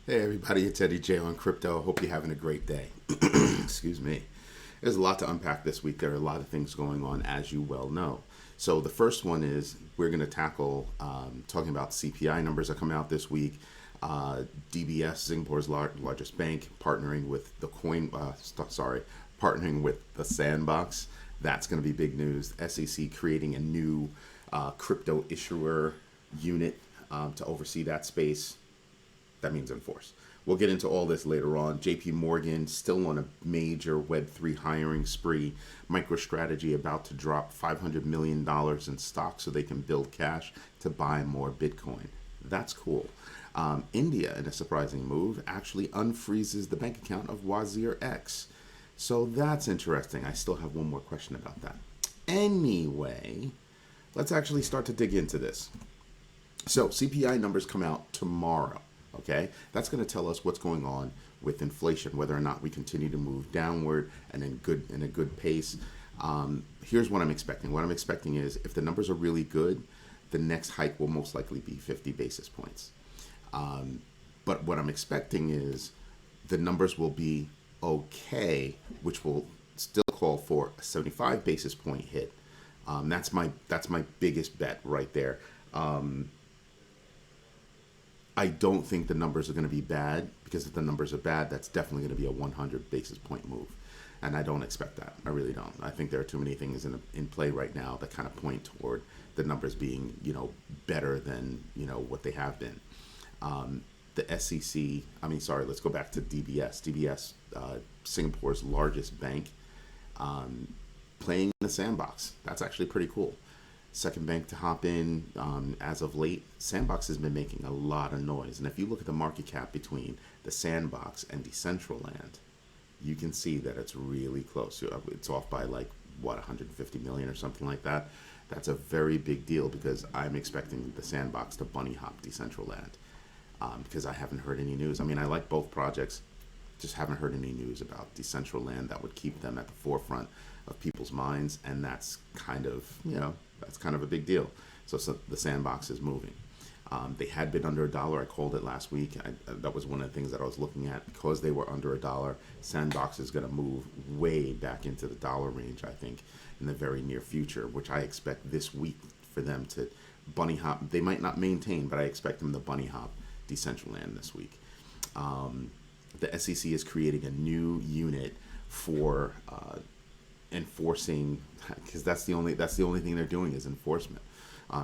Hey everybody, it's Eddie J on Crypto. Hope you're having a great day. Excuse me. There's a lot to unpack this week. There are a lot of things going on, as you well know. So the first one is we're going to tackle talking about CPI numbers that come out this week. DBS, Singapore's largest bank, partnering with partnering with the Sandbox. That's going to be big news. SEC creating a new crypto issuer unit to oversee that space. That means enforce. We'll get into all this later on. JPMorgan still on a major Web3 hiring spree. MicroStrategy about to drop $500 million in stock so they can build cash to buy more Bitcoin. That's cool. India, in a surprising move, actually unfreezes the bank account of WazirX. So that's interesting. I still have one more question about that. Anyway, let's actually start to dig into this. So CPI numbers come out tomorrow. Okay, that's going to tell us what's going on with inflation, whether or not we continue to move downward and in a good pace. Here's what I'm expecting. What I'm expecting is if the numbers are really good, the next hike will most likely be 50 basis points. But what I'm expecting is the numbers will be okay, which will still call for a 75 basis point hit. That's my biggest bet right there. I don't think the numbers are going to be bad, because if the numbers are bad, that's definitely going to be a 100 basis point move. And I don't expect that. I really don't. I think there are too many things in play right now that kind of point toward the numbers being, better than, what they have been. The SEC, let's go back to DBS. DBS, Singapore's largest bank, playing in the Sandbox. That's actually pretty cool. Second bank to hop in as of late. Sandbox has been making a lot of noise. And if you look at the market cap between the Sandbox and Decentraland, you can see that it's really close. It's off by 150 million or something like that. That's a very big deal, because I'm expecting the Sandbox to bunny hop Decentraland, because I haven't heard any news. I like both projects, just haven't heard any news about Decentraland that would keep them at the forefront of people's minds, and that's kind of a big deal. So the Sandbox is moving. They had been under $1. I called it last week. That was one of the things that I was looking at. Because they were under $1, Sandbox is going to move way back into the dollar range, I think, in the very near future, which I expect this week for them to bunny hop. They might not maintain, but I expect them to bunny hop Decentraland this week. The SEC is creating a new unit for enforcing, because that's the only thing they're doing is enforcement.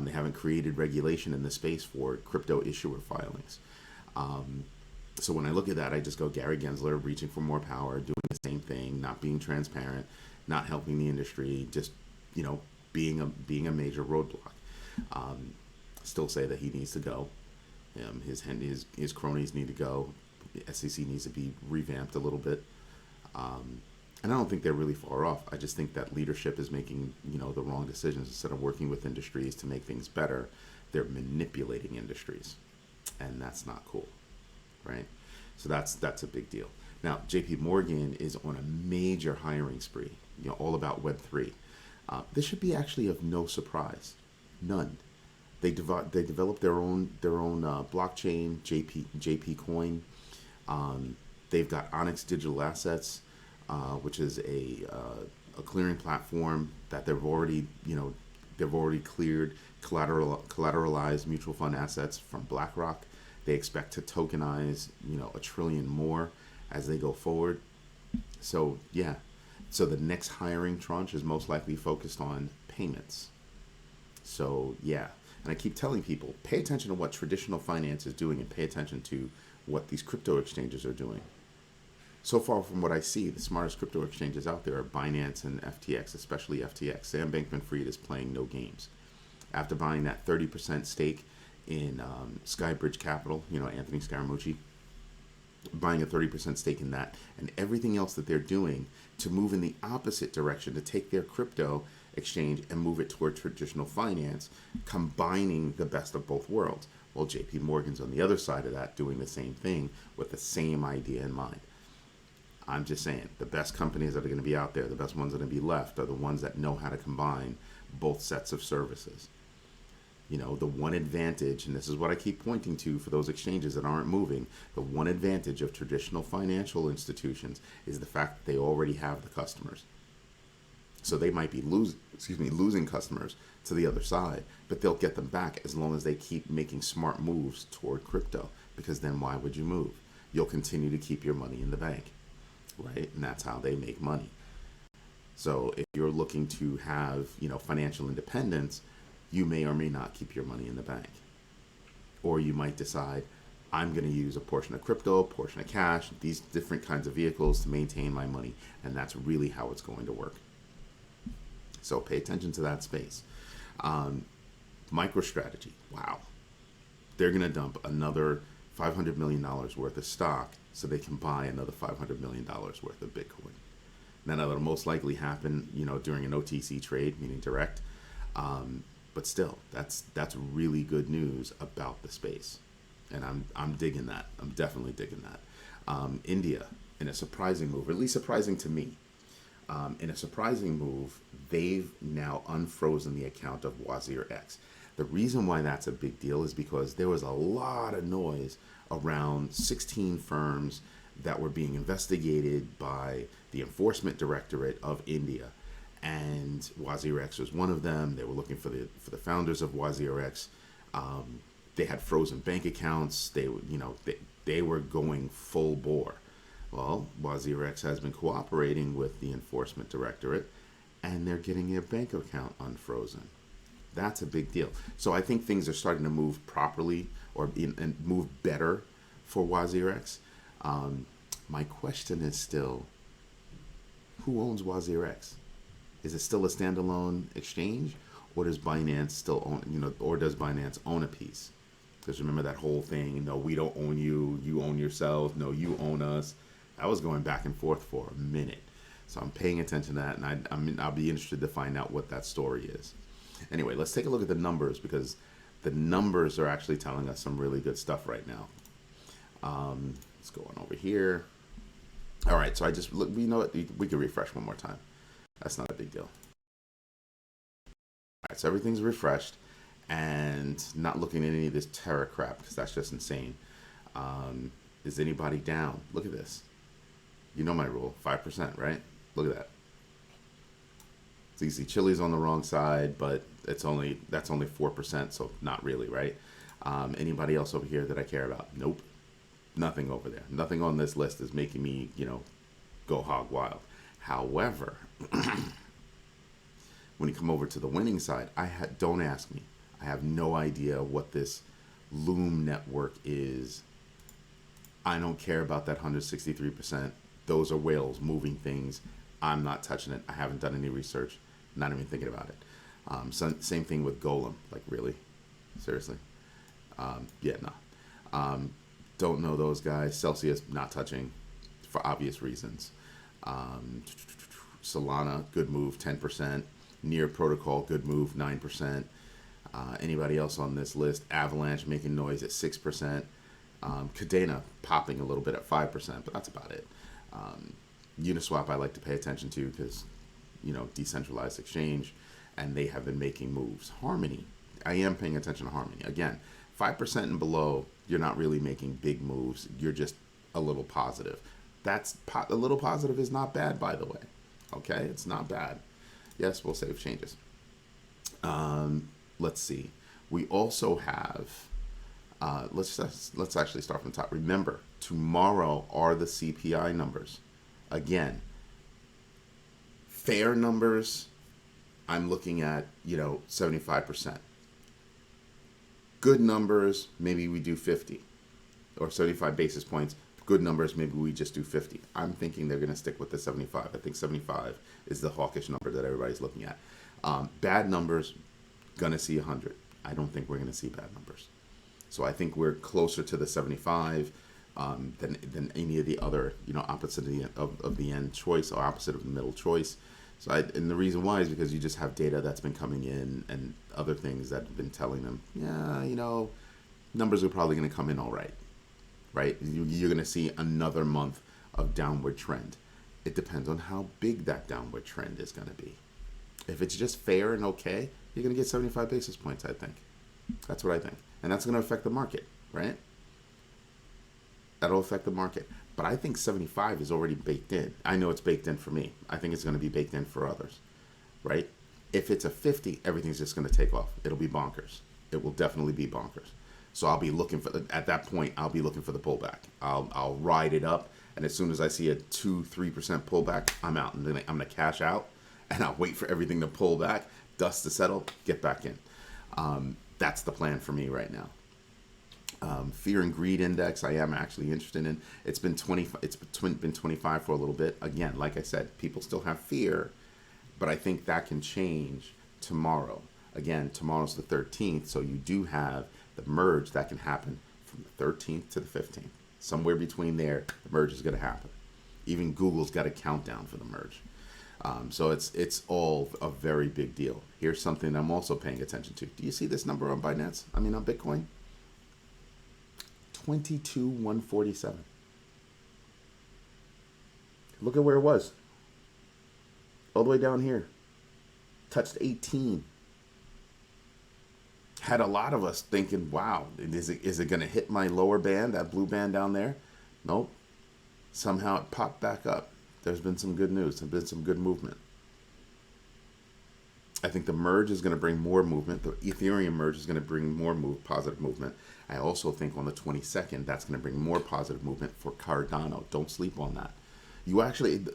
They haven't created regulation in the space for crypto issuer filings. So when I look at that, I just go Gary Gensler reaching for more power, doing the same thing, not being transparent, not helping the industry, just being a major roadblock. Still say that he needs to go. His cronies need to go. The SEC needs to be revamped a little bit. And I don't think they're really far off. I just think that leadership is making, the wrong decisions. Instead of working with industries to make things better, they're manipulating industries. And that's not cool, right? So that's a big deal. Now, JPMorgan is on a major hiring spree, all about Web3. This should be actually of no surprise. None. They developed their own blockchain, JP Coin. They've got Onyx Digital Assets, which is a clearing platform that they've already cleared collateralized mutual fund assets from BlackRock. They expect to tokenize, $1 trillion more as they go forward. So yeah, so the next hiring tranche is most likely focused on payments. So yeah, and I keep telling people, pay attention to what traditional finance is doing and pay attention to what these crypto exchanges are doing. So far from what I see, the smartest crypto exchanges out there are Binance and FTX, especially FTX. Sam Bankman-Fried is playing no games. After buying that 30% stake in Skybridge Capital, Anthony Scaramucci, buying a 30% stake in that, and everything else that they're doing to move in the opposite direction, to take their crypto exchange and move it toward traditional finance, combining the best of both worlds. Well, JP Morgan's on the other side of that, doing the same thing with the same idea in mind. I'm just saying, the best companies that are going to be out there, the best ones that are going to be left, are the ones that know how to combine both sets of services. The one advantage, and this is what I keep pointing to for those exchanges that aren't moving, the one advantage of traditional financial institutions is the fact that they already have the customers. So they might be losing customers to the other side, but they'll get them back as long as they keep making smart moves toward crypto, because then why would you move? You'll continue to keep your money in the bank, right? And that's how they make money. So if you're looking to have, financial independence, you may or may not keep your money in the bank. Or you might decide, I'm going to use a portion of crypto, a portion of cash, these different kinds of vehicles to maintain my money. And that's really how it's going to work. So pay attention to that space. MicroStrategy, wow. They're going to dump another $500 million worth of stock so they can buy another $500 million worth of Bitcoin. Now that'll most likely happen, during an OTC trade, meaning direct. But still, that's really good news about the space, and I'm digging that. I'm definitely digging that. India, in a surprising move, or at least surprising to me, in a surprising move, they've now unfrozen the account of WazirX. The reason why that's a big deal is because there was a lot of noise around 16 firms that were being investigated by the Enforcement Directorate of India. And WazirX was one of them. They were looking for the founders of WazirX. They had frozen bank accounts. They were going full bore. Well, WazirX has been cooperating with the Enforcement Directorate, and they're getting their bank account unfrozen. That's a big deal. So I think things are starting to move properly and move better for WazirX. My question is still, who owns WazirX? Is it still a standalone exchange, or does Binance still own, or does Binance own a piece? Because remember that whole thing, no, we don't own you, you own yourself, no, you own us. That was going back and forth for a minute. So I'm paying attention to that, and I'll be interested to find out what that story is. Anyway, let's take a look at the numbers, because the numbers are actually telling us some really good stuff right now. Let's go on over here. All right, so we know what, we can refresh one more time. That's not a big deal. All right, so everything's refreshed and not looking at any of this Terra crap, because that's just insane. Is anybody down? Look at this. You know my rule, 5%, right? Look at that. It's easy. Chile's on the wrong side, but that's only 4%, so not really, right? Anybody else over here that I care about? Nope. Nothing over there. Nothing on this list is making me, go hog wild. However, when you come over to the winning side, don't ask me. I have no idea what this Loom network is. I don't care about that 163%. Those are whales moving things. I'm not touching it. I haven't done any research. Not even thinking about it. Same thing with Golem. Like, really? Seriously? Yeah, no. Don't know those guys. Celsius, not touching for obvious reasons. Solana, good move, 10%. Near Protocol, good move, 9%. Anybody else on this list? Avalanche making noise at 6%. Cadena popping a little bit at 5%, but that's about it. Uniswap I like to pay attention to because, decentralized exchange, and they have been making moves. Harmony, I am paying attention to Harmony. Again, 5% and below, you're not really making big moves. You're just a little positive. A little positive is not bad, by the way. Okay, it's not bad. Yes, we'll save changes. Let's see. We also have, let's actually start from the top. Remember, tomorrow are the CPI numbers. Again, fair numbers, I'm looking at, 75%. Good numbers, maybe we do 50 or 75 basis points. Good numbers, maybe we just do 50. I'm thinking they're going to stick with the 75. I think 75 is the hawkish number that everybody's looking at. Bad numbers, going to see 100. I don't think we're going to see bad numbers. So I think we're closer to the 75 than any of the other, opposite of the end choice or opposite of the middle choice. So and the reason why is because you just have data that's been coming in and other things that have been telling them, numbers are probably going to come in all right. Right? You're going to see another month of downward trend. It depends on how big that downward trend is going to be. If it's just fair and okay, you're going to get 75 basis points, I think. That's what I think. And that's going to affect the market, right? That'll affect the market. But I think 75 is already baked in. I know it's baked in for me. I think it's going to be baked in for others, right? If it's a 50, everything's just going to take off. It'll be bonkers. It will definitely be bonkers. So I'll be looking for, at that point, I'll be looking for the pullback. I'll ride it up. And as soon as I see a 2-3% pullback, I'm out. And then I'm going to cash out. And I'll wait for everything to pull back, dust to settle, get back in. That's the plan for me right now. Fear and greed index, I am actually interested in. It's been 25 for a little bit. Again, like I said, people still have fear, but I think that can change tomorrow. Again, tomorrow's the 13th, so you do have the merge that can happen from the 13th to the 15th. Somewhere between there, the merge is going to happen. Even Google's got a countdown for the merge. So it's all a very big deal. Here's something I'm also paying attention to. Do you see this number on Binance? I mean, on Bitcoin? 22,147. Look at where it was. All the way down here. Touched 18. Had a lot of us thinking, wow, is it going to hit my lower band, that blue band down there? Nope. Somehow it popped back up. There's been some good news. There's been some good movement. I think the merge is going to bring more movement. The Ethereum merge is going to bring more positive movement. I also think on the 22nd, that's going to bring more positive movement for Cardano. Don't sleep on that.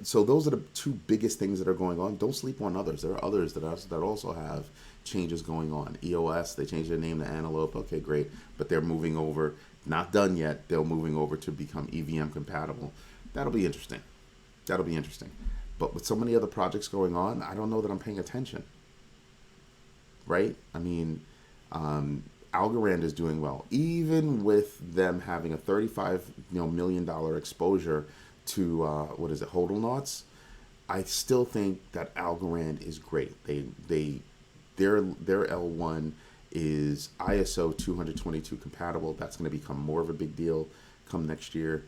So those are the two biggest things that are going on. Don't sleep on others. There are others that also have changes going on. EOS, they changed their name to Antelope. Okay, great. But they're moving over, not done yet. They're moving over to become EVM compatible. That'll be interesting. But with so many other projects going on, I don't know that I'm paying attention. Right? I mean, Algorand is doing well. Even with them having a $35 million exposure to, Hodl-Knots, I still think that Algorand is great. Their L1 is ISO 222 compatible. That's going to become more of a big deal come next year.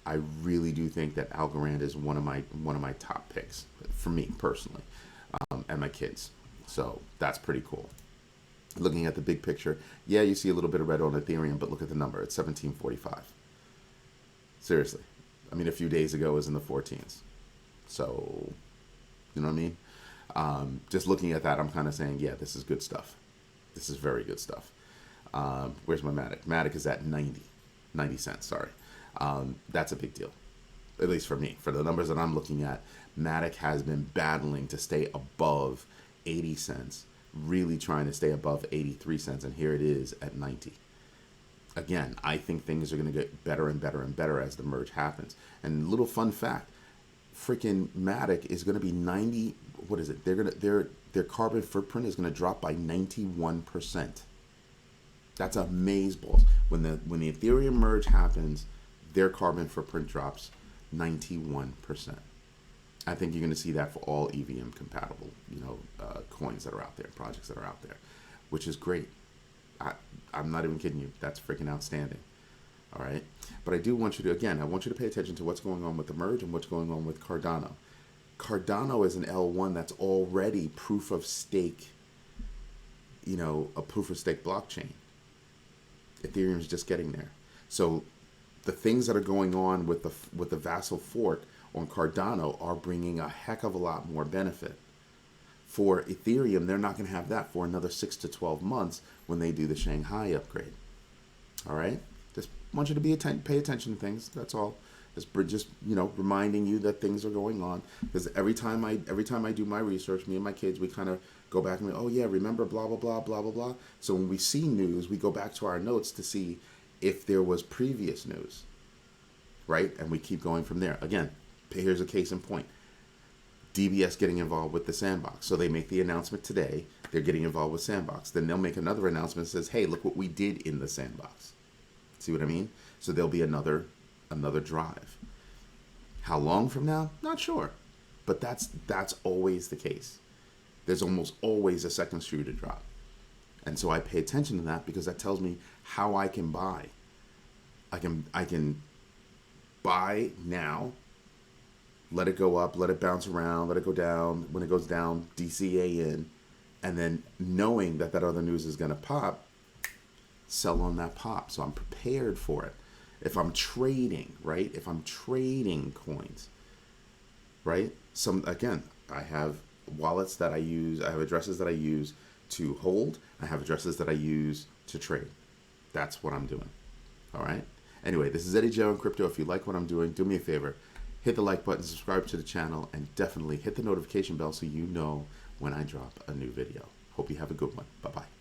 I really do think that Algorand is one of my top picks for me personally, and my kids. So that's pretty cool. Looking at the big picture, yeah, you see a little bit of red on Ethereum, but look at the number. It's 1745. Seriously. I mean, a few days ago it was in the 14s. So, you know what I mean? Just looking at that, I'm kind of saying, yeah, this is good stuff. This is very good stuff. Where's my Matic? Matic is at 90 cents, sorry. That's a big deal, at least for me. For the numbers that I'm looking at, Matic has been battling to stay above 80 cents, really trying to stay above 83 cents, and here it is at 90. Again, I think things are going to get better and better and better as the merge happens. And little fun fact, freaking Matic is going to be 90, what is it? Their carbon footprint is going to drop by 91%. That's amazeballs. When the Ethereum merge happens, their carbon footprint drops 91%. I think you're going to see that for all EVM compatible, coins that are out there, projects that are out there, which is great. I'm not even kidding you. That's freaking outstanding. All right. But I want you to pay attention to what's going on with the merge and what's going on with Cardano. Cardano is an L1 that's already proof of stake, a proof of stake blockchain. Ethereum is just getting there. So the things that are going on with the Vassal fork on Cardano are bringing a heck of a lot more benefit. For Ethereum, they're not going to have that for another 6 to 12 months when they do the Shanghai upgrade. All right? Just want you to pay attention to things. That's all. Just reminding you that things are going on. Because every time I do my research, me and my kids, we kind of go back and oh yeah, remember blah blah blah blah blah blah. So when we see news, we go back to our notes to see if there was previous news, right? And we keep going from there. Again, here's a case in point. DBS getting involved with the Sandbox. So they make the announcement today. They're getting involved with Sandbox. Then they'll make another announcement that says, hey, look what we did in the Sandbox. See what I mean? So there'll be another drive. How long from now? Not sure. But that's always the case. There's almost always a second shoe to drop. And so I pay attention to that because that tells me how I can buy. I can buy now, let it go up, let it bounce around, let it go down. When it goes down, DCA in, and then knowing that other news is going to pop, sell on that pop. So I'm prepared for it. If I'm trading, right? If I'm trading coins, right? I have wallets that I use. I have addresses that I use to hold. I have addresses that I use to trade. That's what I'm doing. All right. Anyway, this is Eddie Joe in Crypto. If you like what I'm doing, do me a favor. Hit the like button, subscribe to the channel, and definitely hit the notification bell so you know when I drop a new video. Hope you have a good one. Bye-bye.